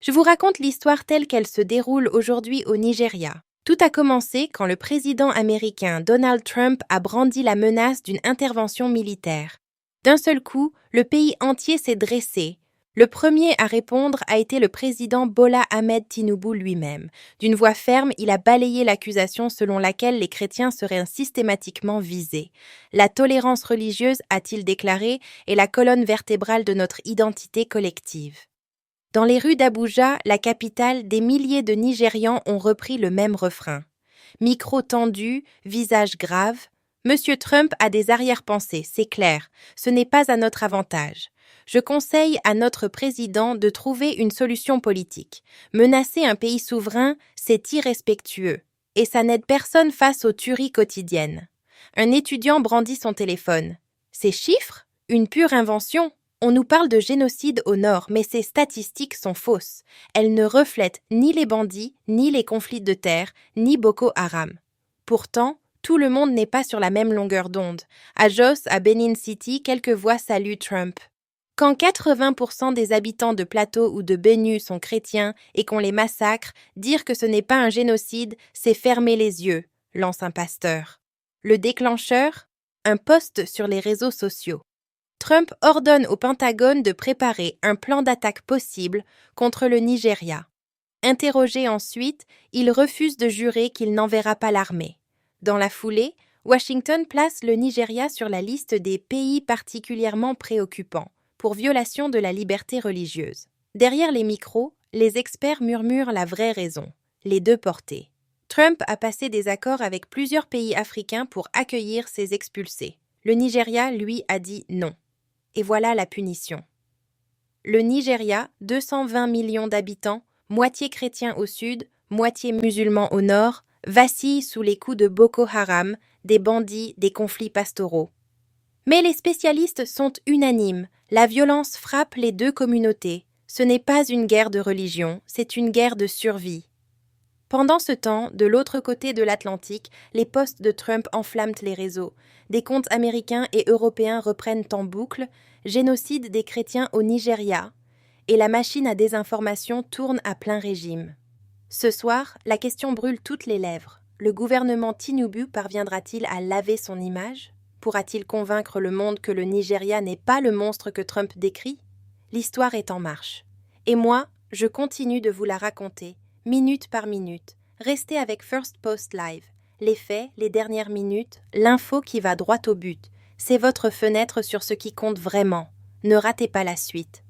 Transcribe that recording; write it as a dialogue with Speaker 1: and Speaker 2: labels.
Speaker 1: Je vous raconte l'histoire telle qu'elle se déroule aujourd'hui au Nigeria. Tout a commencé quand le président américain Donald Trump a brandi la menace d'une intervention militaire. D'un seul coup, le pays entier s'est dressé. Le premier à répondre a été le président Bola Ahmed Tinubu lui-même. D'une voix ferme, il a balayé l'accusation selon laquelle les chrétiens seraient systématiquement visés. La tolérance religieuse, a-t-il déclaré, est la colonne vertébrale de notre identité collective. Dans les rues d'Abuja, la capitale, des milliers de Nigérians ont repris le même refrain. Micro tendu, visage grave. Monsieur Trump a des arrière-pensées, c'est clair. Ce n'est pas à notre avantage. Je conseille à notre président de trouver une solution politique. Menacer un pays souverain, c'est irrespectueux. Et ça n'aide personne face aux tueries quotidiennes. Un étudiant brandit son téléphone. Ces chiffres? Une pure invention. On nous parle de génocide au nord, mais ces statistiques sont fausses. Elles ne reflètent ni les bandits, ni les conflits de terre, ni Boko Haram. Pourtant, tout le monde n'est pas sur la même longueur d'onde. À Jos, à Benin City, quelques voix saluent Trump. Quand 80% des habitants de Plateau ou de Benue sont chrétiens et qu'on les massacre, dire que ce n'est pas un génocide, c'est fermer les yeux, lance un pasteur. Le déclencheur? Un post sur les réseaux sociaux. Trump ordonne au Pentagone de préparer un plan d'attaque possible contre le Nigeria. Interrogé ensuite, il refuse de jurer qu'il n'enverra pas l'armée. Dans la foulée, Washington place le Nigeria sur la liste des pays particulièrement préoccupants pour violation de la liberté religieuse. Derrière les micros, les experts murmurent la vraie raison, les deux portées. Trump a passé des accords avec plusieurs pays africains pour accueillir ces expulsés. Le Nigeria, lui, a dit non. Et voilà la punition. Le Nigeria, 220 millions d'habitants, moitié chrétiens au sud, moitié musulmans au nord, vacille sous les coups de Boko Haram, des bandits, des conflits pastoraux. Mais les spécialistes sont unanimes, la violence frappe les deux communautés. Ce n'est pas une guerre de religion, c'est une guerre de survie. Pendant ce temps, de l'autre côté de l'Atlantique, les posts de Trump enflamment les réseaux. Des comptes américains et européens reprennent en boucle « Génocide des chrétiens au Nigeria » et la machine à désinformation tourne à plein régime. Ce soir, la question brûle toutes les lèvres. Le gouvernement Tinubu parviendra-t-il à laver son image? Pourra-t-il convaincre le monde que le Nigeria n'est pas le monstre que Trump décrit? L'histoire est en marche. Et moi, je continue de vous la raconter. Minute par minute, restez avec First Post Live. Les faits, les dernières minutes, l'info qui va droit au but. C'est votre fenêtre sur ce qui compte vraiment. Ne ratez pas la suite.